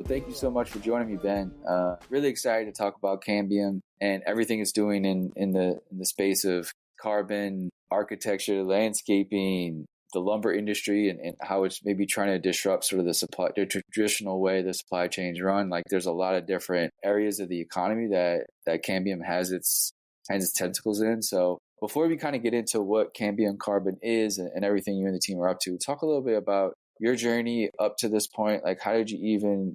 Well, thank you so much for joining me, Ben. Really excited to talk about Cambium and everything it's doing in the space of carbon, architecture, landscaping, the lumber industry, and how it's maybe trying to disrupt sort of the traditional way the supply chains run. Like there's a lot of different areas of the economy that Cambium has its tentacles in. So before we kind of get into what Cambium Carbon is and everything you and the team are up to, talk a little bit about your journey up to this point. Like, how did you even,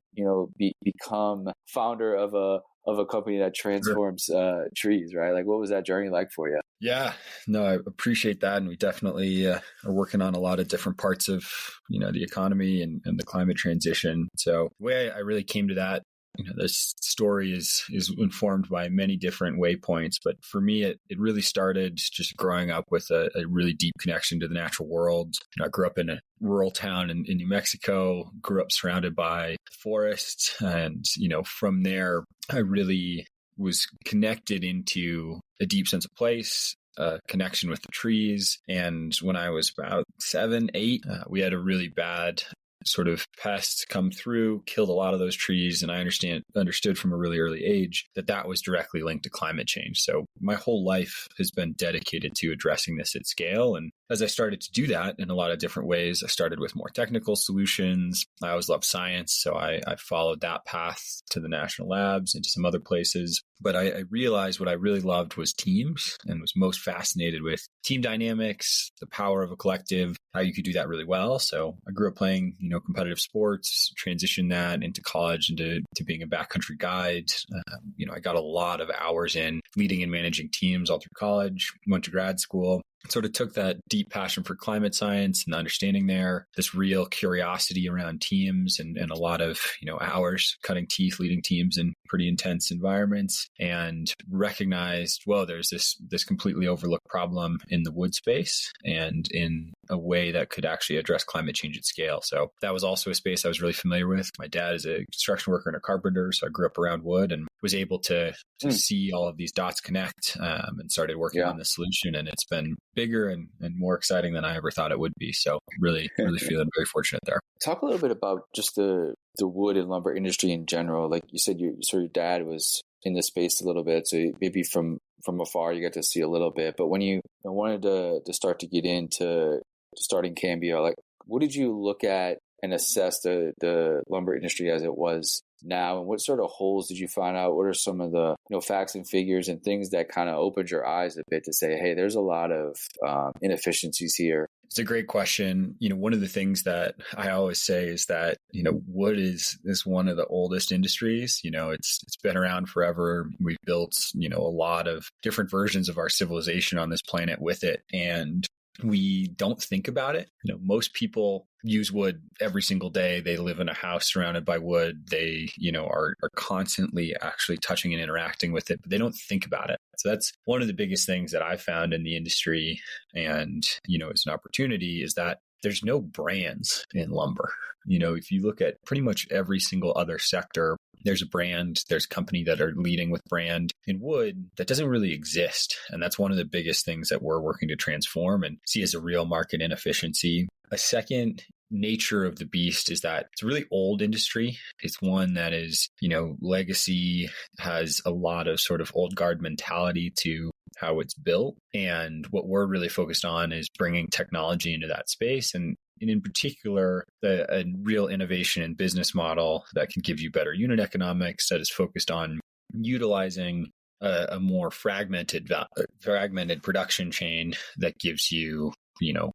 become founder of a company that transforms trees, right? Like, what was that journey like for you? Yeah, no, I appreciate that. And we definitely are working on a lot of different parts of, the economy and the climate transition. So the way I really came to that, this story is informed by many different waypoints. But for me, it really started just growing up with a really deep connection to the natural world. I grew up in a rural town in New Mexico, grew up surrounded by forests. And, from there, I really was connected into a deep sense of place, connection with the trees. And when I was about 7, 8, we had a really bad sort of pest come through, killed a lot of those trees. And I understood from a really early age that was directly linked to climate change. So my whole life has been dedicated to addressing this at scale. And as I started to do that in a lot of different ways, I started with more technical solutions. I always loved science. So I followed that path to the national labs and to some other places. But I realized what I really loved was teams and was most fascinated with team dynamics, the power of a collective, how you could do that really well. So I grew up playing, competitive sports, transitioned that into college, into being a backcountry guide. I got a lot of hours in leading and managing teams all through college, went to grad school. Sort of took that deep passion for climate science and understanding there, this real curiosity around teams and a lot of, hours cutting teeth, leading teams in pretty intense environments, and recognized, well, there's this completely overlooked problem in the wood space and in a way that could actually address climate change at scale. So that was also a space I was really familiar with. My dad is a construction worker and a carpenter, so I grew up around wood and was able to see all of these dots connect and started working on this solution. And it's been bigger and more exciting than I ever thought it would be. So really feeling very fortunate there. Talk a little bit about just the wood and lumber industry in general. Like you said, your dad was in the space a little bit, so maybe from afar you got to see a little bit. But when you wanted to start to get into starting Cambio, like what did you look at and assess the lumber industry as it was now, and what sort of holes did you find out? What are some of the facts and figures and things that kind of opened your eyes a bit to say, hey, there's a lot of inefficiencies here? It's a great question. One of the things that I always say is that, wood is one of the oldest industries. It's been around forever. We've built, a lot of different versions of our civilization on this planet with it. And we don't think about it. Most people use wood every single day. They live in a house surrounded by wood. They, are constantly actually touching and interacting with it, but they don't think about it. So that's one of the biggest things that I found in the industry and, as an opportunity is that there's no brands in lumber. If you look at pretty much every single other sector, there's a brand, there's a company that are leading with brand. In wood, that doesn't really exist. And that's one of the biggest things that we're working to transform and see as a real market inefficiency. A second nature of the beast is that it's a really old industry. It's one that is, legacy, has a lot of sort of old guard mentality to how it's built. And what we're really focused on is bringing technology into that space. And in particular, a real innovation and business model that can give you better unit economics, that is focused on utilizing a more fragmented production chain that gives you,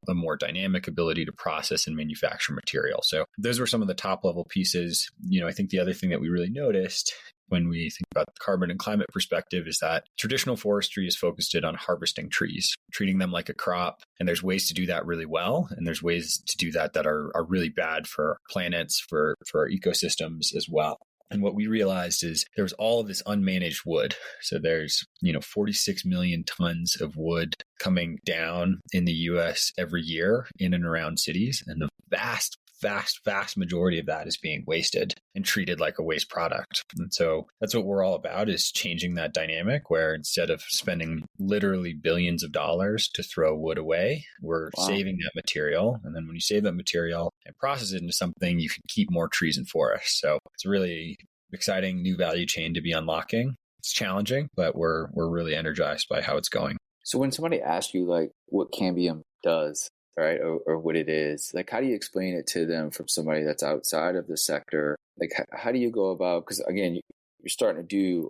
a more dynamic ability to process and manufacture material. So those were some of the top level pieces. I think the other thing that we really noticed when we think about the carbon and climate perspective is that traditional forestry is focused on harvesting trees, treating them like a crop. And there's ways to do that really well. And there's ways to do that are really bad for planets, for our ecosystems as well. And what we realized is there was all of this unmanaged wood. So there's, 46 million tons of wood coming down in the US every year in and around cities. And the vast vast majority of that is being wasted and treated like a waste product. And so that's what we're all about, is changing that dynamic where instead of spending literally billions of dollars to throw wood away, we're saving that material. And then when you save that material and process it into something, you can keep more trees and forests. So it's a really exciting new value chain to be unlocking. It's challenging, but we're really energized by how it's going. So when somebody asks you like what Cambium does, right, or what it is, like how do you explain it to them from somebody that's outside of the sector? Like how do you go about, because again, you're starting to do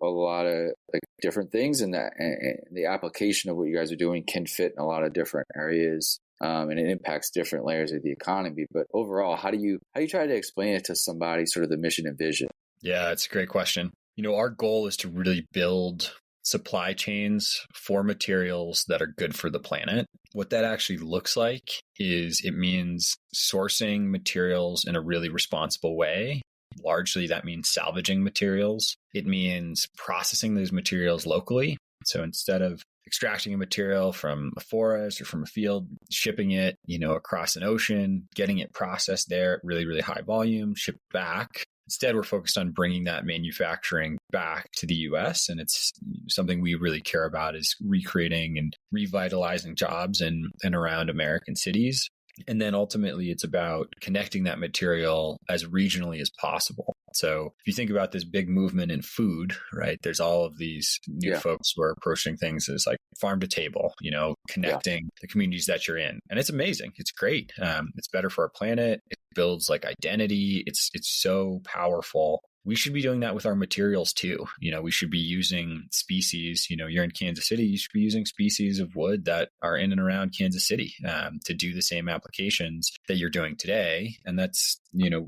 a lot of like different things, and that and the application of what you guys are doing can fit in a lot of different areas, and it impacts different layers of the economy. But overall, how do you try to explain it to somebody, sort of the mission and vision? Yeah, it's a great question. Our goal is to really build supply chains for materials that are good for the planet. What that actually looks like is it means sourcing materials in a really responsible way. Largely, that means salvaging materials. It means processing those materials locally. So instead of extracting a material from a forest or from a field, shipping it, across an ocean, getting it processed there at really, really high volume, shipped back. Instead, we're focused on bringing that manufacturing back to the US. And it's something we really care about, is recreating and revitalizing jobs in and around American cities. And then ultimately, it's about connecting that material as regionally as possible. So if you think about this big movement in food, right, there's all of these new folks who are approaching things as like farm to table, connecting the communities that you're in. And it's amazing. It's great. It's better for our planet. It builds like identity. It's so powerful. We should be doing that with our materials too. We should be using species, you're in Kansas City, you should be using species of wood that are in and around Kansas City to do the same applications that you're doing today. And that's,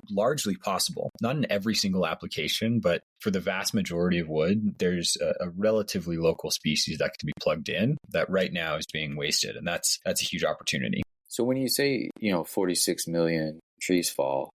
largely possible. Not in every single application, but for the vast majority of wood, there's a relatively local species that can be plugged in that right now is being wasted. And that's a huge opportunity. So when you say, 46 million trees fall,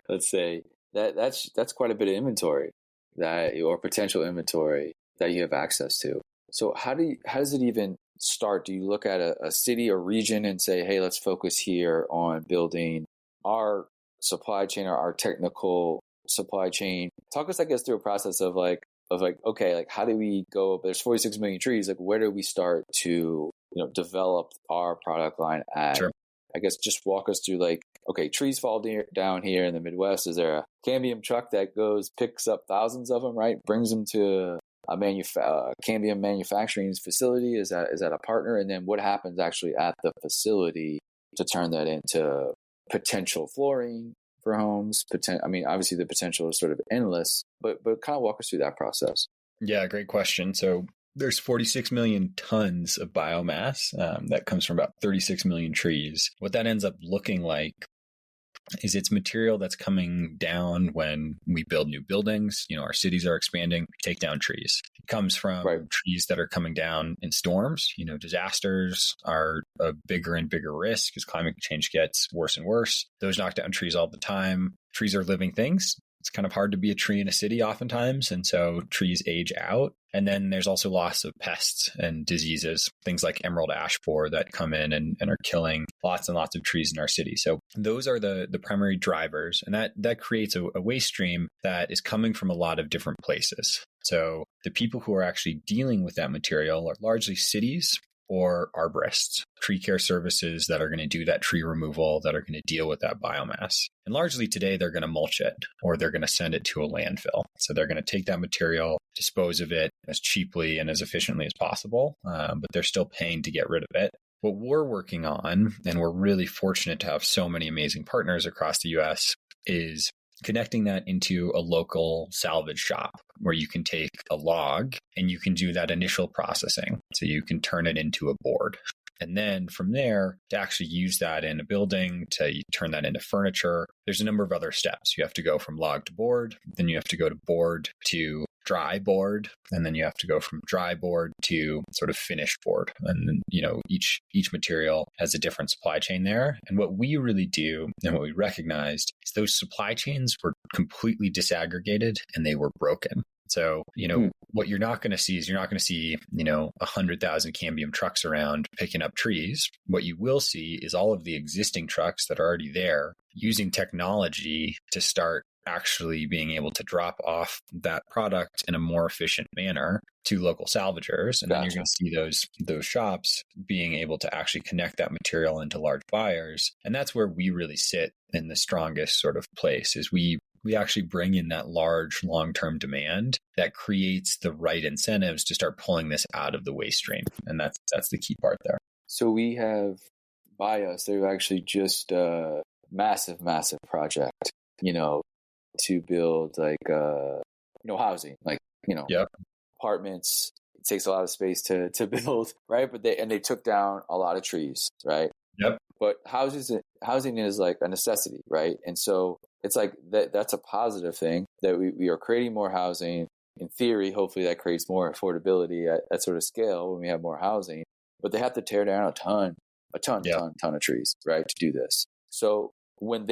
let's say, that's quite a bit of inventory or potential inventory that you have access to. So how does it even start? Do you look at a city or region and say, hey, let's focus here on building our supply chain or our technical supply chain? Talk us, I guess, through a process of okay, like how do we go? There's 46 million trees. Like where do we start to develop our product line at? Sure. I guess just walk us through okay, trees fall down here in the Midwest. Is there a Cambium truck that picks up thousands of them, right? Brings them to a Cambium manufacturing facility? Is that a partner? And then what happens actually at the facility to turn that into potential flooring for homes? Obviously the potential is sort of endless, but kind of walk us through that process. Yeah, great question. So there's 46 million tons of biomass that comes from about 36 million trees. What that ends up looking like is it's material that's coming down when we build new buildings. Our cities are expanding, we take down trees. It comes from trees that are coming down in storms. Disasters are a bigger and bigger risk as climate change gets worse and worse. Those knock down trees all the time. Trees are living things. It's kind of hard to be a tree in a city oftentimes. And so trees age out. And then there's also loss of pests and diseases, things like emerald ash borer that come in and are killing lots and lots of trees in our city. So those are the primary drivers. And that creates a waste stream that is coming from a lot of different places. So the people who are actually dealing with that material are largely cities or arborists, tree care services that are going to do that tree removal, that are going to deal with that biomass. And largely today, they're going to mulch it or they're going to send it to a landfill. So they're going to take that material, dispose of it as cheaply and as efficiently as possible, but they're still paying to get rid of it. What we're working on, and we're really fortunate to have so many amazing partners across the US, is connecting that into a local salvage shop where you can take a log and you can do that initial processing. So you can turn it into a board. And then from there, to actually use that in a building, to turn that into furniture, there's a number of other steps. You have to go from log to board, then you have to go to board to dry board, and then you have to go from dry board to sort of finished board. And then, each material has a different supply chain there. And what we really do and what we recognized is those supply chains were completely disaggregated and they were broken. So, what you're not going to see is you're not going to see, 100,000 Cambium trucks around picking up trees. What you will see is all of the existing trucks that are already there using technology to start actually being able to drop off that product in a more efficient manner to local salvagers. And then you're going to see those shops being able to actually connect that material into large buyers. And that's where we really sit in the strongest sort of place, is we actually bring in that large long-term demand that creates the right incentives to start pulling this out of the waste stream. And that's the key part there. So we have by us, they've actually just a massive project, to build housing, Yep. apartments. It takes a lot of space to build, right? But they took down a lot of trees, right? Yep. But housing is like a necessity, right? And so it's like that's a positive thing that we are creating more housing. In theory, hopefully that creates more affordability at that sort of scale when we have more housing. But they have to tear down a ton of trees, right, to do this. So when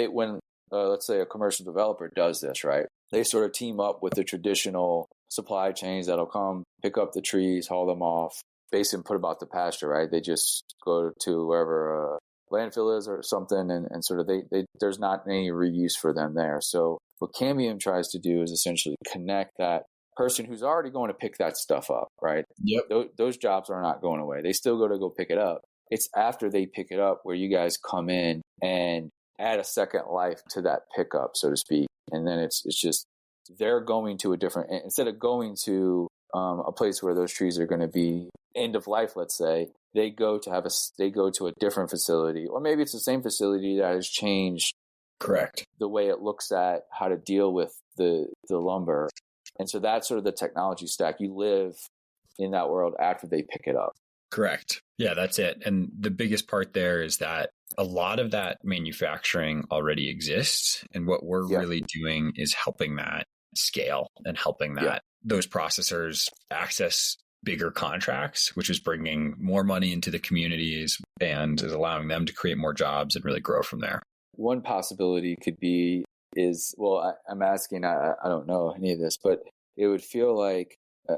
let's say a commercial developer does this, right, they sort of team up with the traditional supply chains that'll come pick up the trees, haul them off, basically put them out the pasture, right? They just go to wherever landfill is or something, and sort of they there's not any reuse for them there. So what Cambium tries to do is essentially connect that person who's already going to pick that stuff up, right? Yep. Those jobs are not going away. They still go pick it up. It's after they pick it up where you guys come in and add a second life to that pickup, so to speak. And then it's just they're going to a different, instead of going to a place where those trees are going to be end of life, let's say, they go to a different facility, or maybe it's the same facility that has changed. Correct. The way it looks at how to deal with the lumber. And so that's sort of the technology stack. You live in that world after they pick it up. Correct. Yeah, that's it. And the biggest part there is that a lot of that manufacturing already exists. And what we're really doing is helping that scale and helping that those processors access bigger contracts, which is bringing more money into the communities and is allowing them to create more jobs and really grow from there. One possibility could be I'm asking, I don't know any of this, but it would feel like,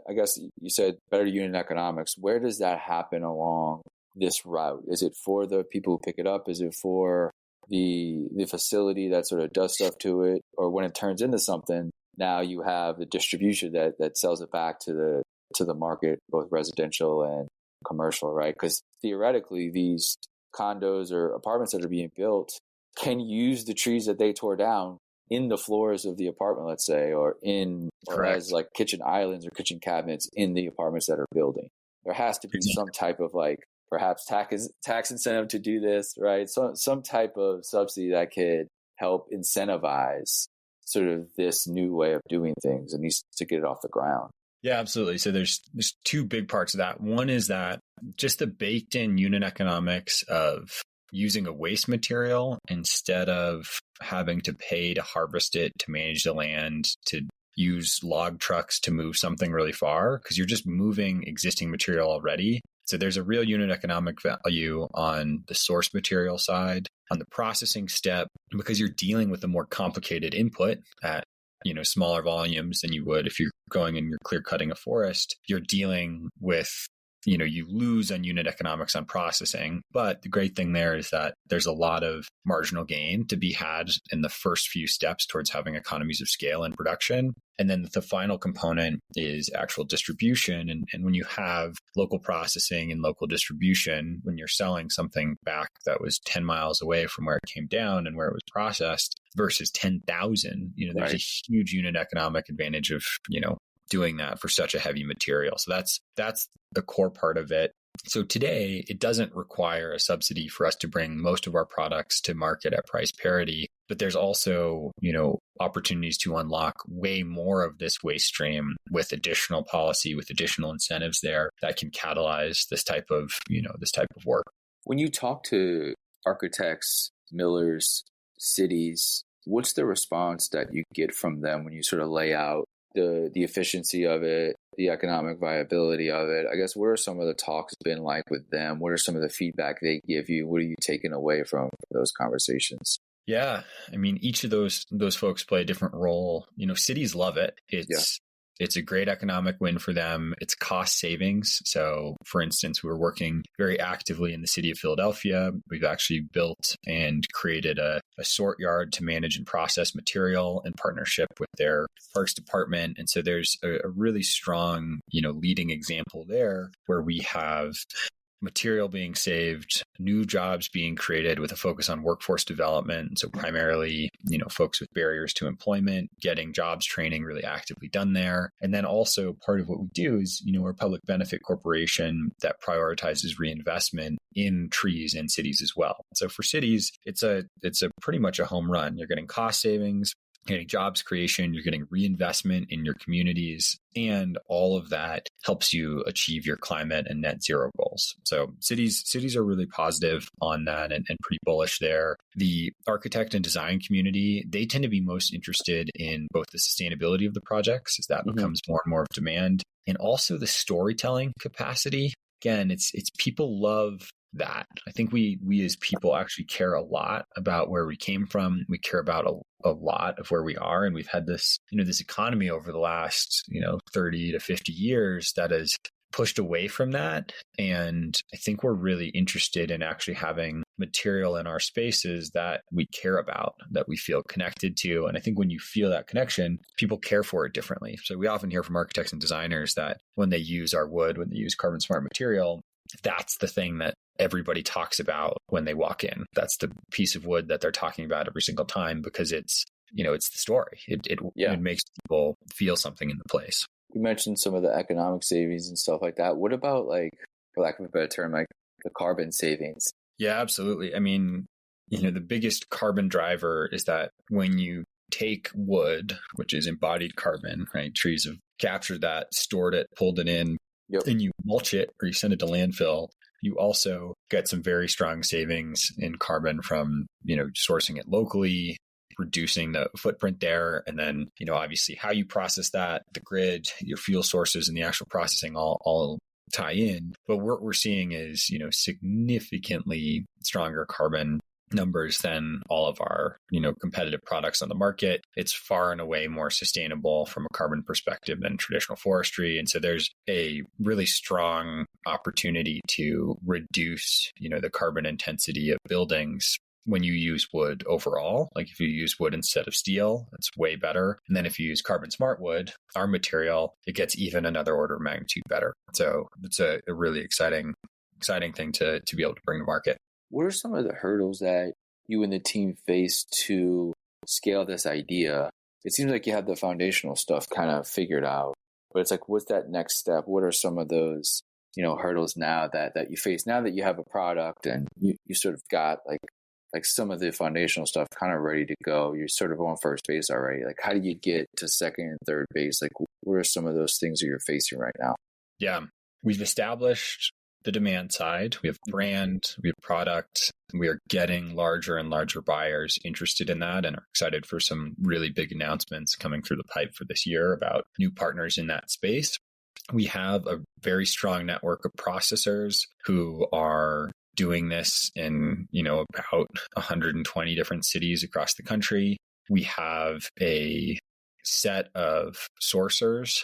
I guess you said better unit economics. Where does that happen along this route? Is it for the people who pick it up? Is it for the facility that sort of does stuff to it? Or when it turns into something, now you have the distribution that sells it back to the market, both residential and commercial, right? Because theoretically, these condos or apartments that are being built can use the trees that they tore down in the floors of the apartment, let's say, or as like kitchen islands or kitchen cabinets in the apartments that are building. There has to be some type of perhaps tax incentive to do this, right? So some type of subsidy that could help incentivize sort of this new way of doing things, and needs to get it off the ground. Yeah, absolutely. So there's two big parts of that. One is that just the baked in unit economics of using a waste material instead of having to pay to harvest it, to manage the land, to use log trucks to move something really far, because you're just moving existing material already. So there's a real unit economic value on the source material side, on the processing step, because you're dealing with a more complicated input at smaller volumes than you would if you're going and you're clear cutting a forest. You're dealing with you lose on unit economics on processing. But the great thing there is that there's a lot of marginal gain to be had in the first few steps towards having economies of scale in production. And then the final component is actual distribution. And when you have local processing and local distribution, when you're selling something back that was 10 miles away from where it came down and where it was processed versus 10,000, there's a huge unit economic advantage of, doing that for such a heavy material. So that's the core part of it. So today, it doesn't require a subsidy for us to bring most of our products to market at price parity. But there's also, opportunities to unlock way more of this waste stream with additional policy, with additional incentives there that can catalyze this type of work. When you talk to architects, millers, cities, what's the response that you get from them when you sort of lay out the efficiency of it, the economic viability of it? I guess what are some of the talks been like with them? What are some of the feedback they give you? What are you taking away from those conversations? Yeah, I mean, each of those folks play a different role. Cities love it. It's a great economic win for them. It's cost savings. So for instance, we're working very actively in the city of Philadelphia. We've actually built and created a sort yard to manage and process material in partnership with their parks department. And so there's a really strong, leading example there where we have material being saved, new jobs being created with a focus on workforce development. So primarily, folks with barriers to employment, getting jobs training really actively done there. And then also part of what we do is, we're a public benefit corporation that prioritizes reinvestment in trees in cities as well. So for cities, it's a pretty much a home run. You're getting cost savings, getting jobs creation, you're getting reinvestment in your communities, and all of that helps you achieve your climate and net zero goals. So cities are really positive on that and pretty bullish there. The architect and design community, they tend to be most interested in both the sustainability of the projects as that becomes more and more of demand, and also the storytelling capacity. Again, it's people love that. I think we as people actually care a lot about where we came from. We care about a lot of where we are. And we've had this, this economy over the last, 30 to 50 years that has pushed away from that. And I think we're really interested in actually having material in our spaces that we care about, that we feel connected to. And I think when you feel that connection, people care for it differently. So we often hear from architects and designers that when they use our wood, when they use carbon smart material, that's the thing that everybody talks about when they walk in. That's the piece of wood that they're talking about every single time because it's the story. It makes people feel something in the place. You mentioned some of the economic savings and stuff like that. What about, like, for lack of a better term, like the carbon savings? Yeah, absolutely. I mean, the biggest carbon driver is that when you take wood, which is embodied carbon, right? Trees have captured that, stored it, pulled it in, and you mulch it or you send it to landfill. You also get some very strong savings in carbon from, sourcing it locally, reducing the footprint there. And then, obviously how you process that, the grid, your fuel sources and the actual processing all tie in. But what we're seeing is, significantly stronger carbon numbers than all of our, competitive products on the market. It's far and away more sustainable from a carbon perspective than traditional forestry. And so there's a really strong opportunity to reduce, the carbon intensity of buildings when you use wood overall. Like if you use wood instead of steel, it's way better. And then if you use carbon smart wood, our material, it gets even another order of magnitude better. So it's a really exciting thing to be able to bring to market. What are some of the hurdles that you and the team face to scale this idea? It seems like you have the foundational stuff kind of figured out, but it's like, what's that next step? What are some of those, hurdles now that you face now that you have a product and you sort of got like some of the foundational stuff kind of ready to go? You're sort of on first base already. Like, how do you get to second and third base? Like, what are some of those things that you're facing right now? Yeah, we've established the demand side. We have brand, we have product. We are getting larger and larger buyers interested in that and are excited for some really big announcements coming through the pipe for this year about new partners in that space. We have a very strong network of processors who are doing this in, about 120 different cities across the country. We have a set of sourcers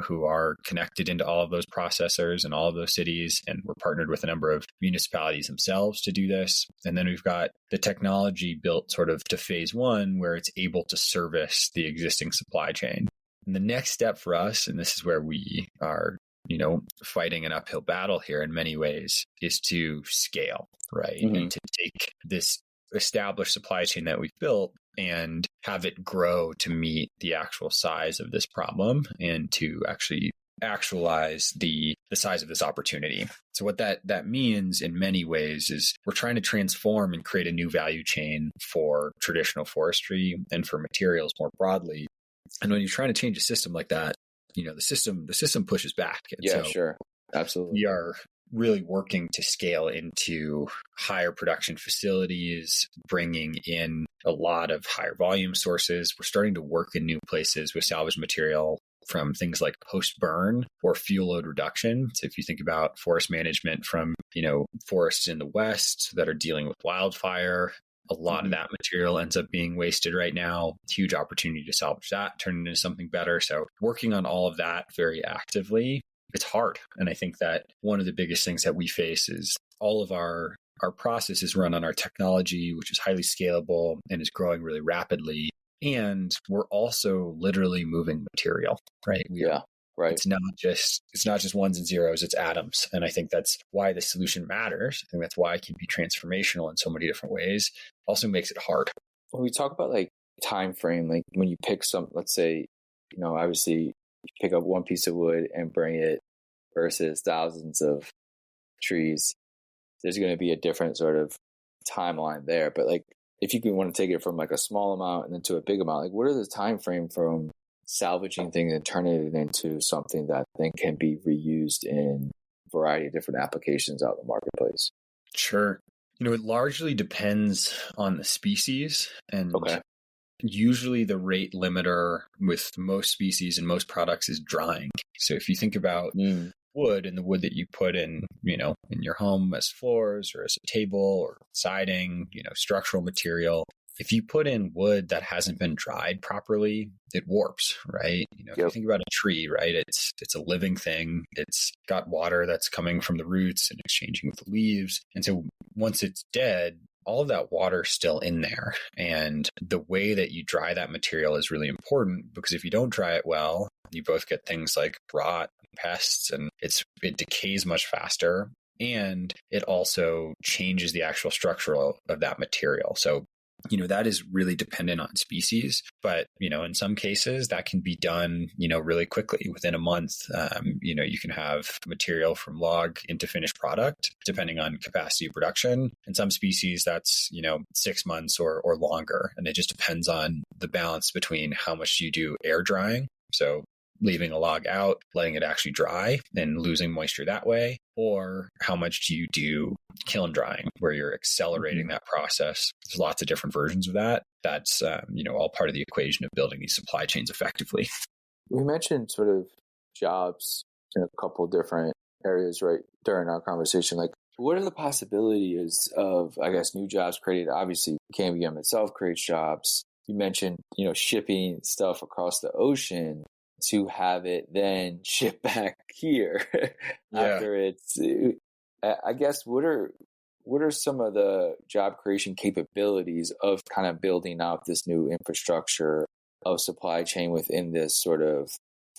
who are connected into all of those processors in all of those cities. And we're partnered with a number of municipalities themselves to do this. And then we've got the technology built sort of to phase one where it's able to service the existing supply chain. And the next step for us, and this is where we are fighting an uphill battle here in many ways, is to scale, right? And to take this established supply chain that we've built and have it grow to meet the actual size of this problem and to actually actualize the size of this opportunity. So what that means in many ways is we're trying to transform and create a new value chain for traditional forestry and for materials more broadly. And when you're trying to change a system like that, the system pushes back. And yeah, so sure. Absolutely. We are really working to scale into higher production facilities, bringing in a lot of higher volume sources. We're starting to work in new places with salvage material from things like post-burn or fuel load reduction. So if you think about forest management from, forests in the West that are dealing with wildfire, A lot of that material ends up being wasted right now. Huge opportunity to salvage that, turn it into something better. So working on all of that very actively, it's hard. And I think that one of the biggest things that we face is all of our processes run on our technology, which is highly scalable and is growing really rapidly. And we're also literally moving material, right? Right. It's not just ones and zeros, it's atoms. And I think that's why the solution matters. I think that's why it can be transformational in so many different ways. Also makes it hard. When we talk about like time frame, like when you pick let's say, obviously you pick up one piece of wood and bring it versus thousands of trees, there's going to be a different sort of timeline there. But like, if you want to take it from like a small amount and then to a big amount, like what are the time frame from salvaging things and turning it into something that then can be reused in a variety of different applications out in the marketplace? Sure. It largely depends on the species, and usually the rate limiter with most species and most products is drying. So if you think about wood and the wood that you put in your home as floors or as a table or siding, structural material, if you put in wood that hasn't been dried properly, it warps, right? If you think about a tree, right, it's a living thing. It's got water that's coming from the roots and exchanging with the leaves. And so once it's dead, all of that water is still in there. And the way that you dry that material is really important, because if you don't dry it well, you both get things like rot, pests, and it decays much faster. And it also changes the actual structure of that material. So that is really dependent on species, but, in some cases that can be done, really quickly within a month. You can have material from log into finished product, depending on capacity of production. In some species, that's, 6 months or longer. And it just depends on the balance between how much you do air drying. So leaving a log out, letting it actually dry and losing moisture that way, or how much do you do kiln drying, where you're accelerating that process. There's lots of different versions of that. That's, all part of the equation of building these supply chains effectively. We mentioned sort of jobs in a couple different areas right during our conversation. Like, what are the possibilities of, I guess, new jobs created? Obviously, Cambium itself creates jobs. You mentioned, shipping stuff across the ocean to have it then shipped back here after it's, I guess, what are some of the job creation capabilities of kind of building out this new infrastructure of supply chain within this sort of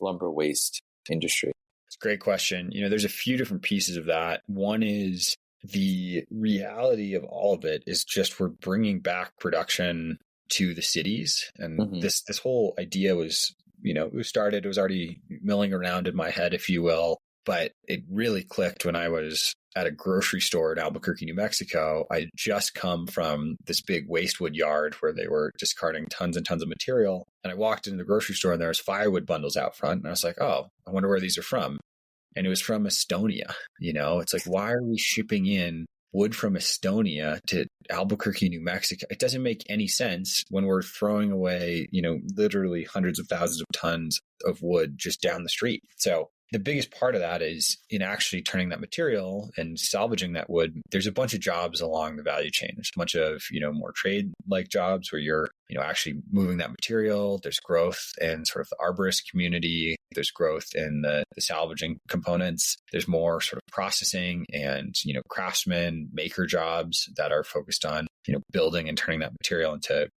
lumber waste industry? It's a great question. There's a few different pieces of that. One is the reality of all of it is just we're bringing back production to the cities. And this whole idea was, it was already milling around in my head, if you will, but it really clicked when I was at a grocery store in Albuquerque, New Mexico. I had just come from this big wastewood yard where they were discarding tons and tons of material. And I walked into the grocery store and there was firewood bundles out front. And I was like, oh, I wonder where these are from. And it was from Estonia. It's like, why are we shipping in wood from Estonia to Albuquerque, New Mexico? It doesn't make any sense when we're throwing away, literally hundreds of thousands of tons of wood just down the street. So the biggest part of that is in actually turning that material and salvaging that wood. There's a bunch of jobs along the value chain. There's a bunch of, more trade-like jobs where you're, actually moving that material. There's growth in sort of the arborist community. There's growth in the salvaging components. There's more sort of processing and, craftsmen, maker jobs that are focused on, building and turning that material into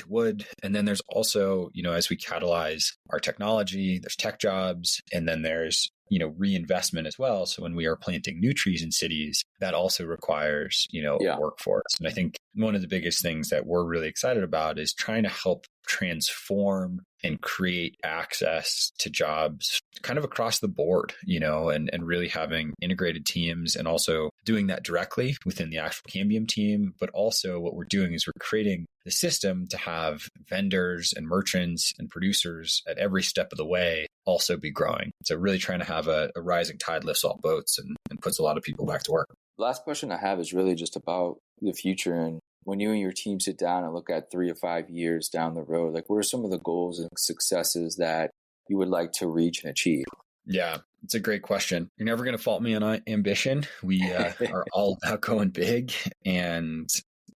wood. And then there's also, as we catalyze our technology, there's tech jobs, and then there's, reinvestment as well. So when we are planting new trees in cities, that also requires, a workforce. And I think one of the biggest things that we're really excited about is trying to help transform and create access to jobs kind of across the board, and really having integrated teams and also doing that directly within the actual Cambium team. But also what we're doing is we're creating the system to have vendors and merchants and producers at every step of the way also be growing. So really trying to have a rising tide lifts all boats and puts a lot of people back to work. Last question I have is really just about the future. And when you and your team sit down and look at 3 to 5 years down the road, like what are some of the goals and successes that you would like to reach and achieve? Yeah, it's a great question. You're never going to fault me on ambition. We are all about going big. And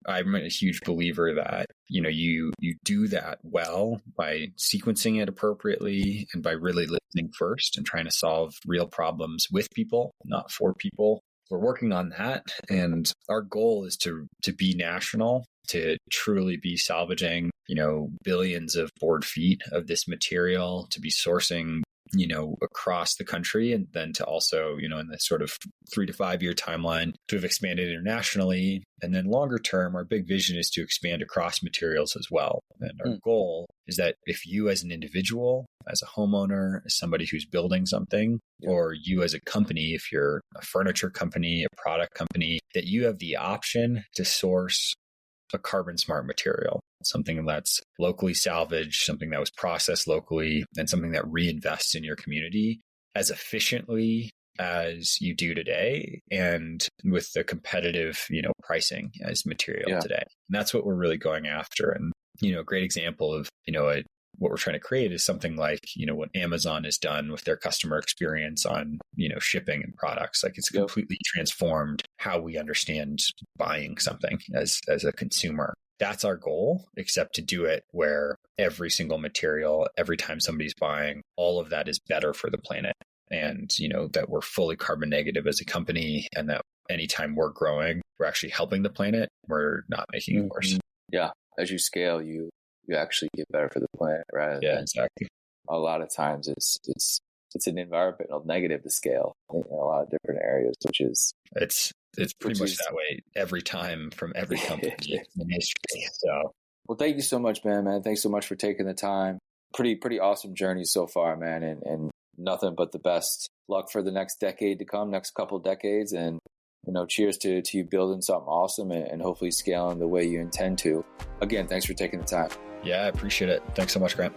I'm a huge believer that, you do that well by sequencing it appropriately and by really listening first and trying to solve real problems with people, not for people. We're working on that. And our goal is to be national, to truly be salvaging, billions of board feet of this material, to be sourcing across the country, and then to also, in the sort of 3 to 5 year timeline, to have expanded internationally. And then longer term, our big vision is to expand across materials as well. And our goal is that if you as an individual, as a homeowner, as somebody who's building something, or you as a company, if you're a furniture company, a product company, that you have the option to source a carbon smart material, something that's locally salvaged, something that was processed locally, and something that reinvests in your community as efficiently as you do today, and with the competitive, pricing as material today. And that's what we're really going after. And, a great example of, what we're trying to create is something like, what Amazon has done with their customer experience on, shipping and products. Like, it's completely transformed how we understand buying something as a consumer. That's our goal, except to do it where every single material, every time somebody's buying, all of that is better for the planet. And, that we're fully carbon negative as a company, and that anytime we're growing, we're actually helping the planet. We're not making it worse. Yeah. As you scale, you actually get better for the planet, right? Yeah, exactly. A lot of times it's an environmental negative to scale in a lot of different areas, it's pretty much that way every time from every company in history. So, well, thank you so much, man. Thanks so much for taking the time. Pretty awesome journey so far, man. And nothing but the best luck for the next decade to come, next couple of decades. And, cheers to you building something awesome and hopefully scaling the way you intend to. Again, thanks for taking the time. Yeah, I appreciate it. Thanks so much, Grant.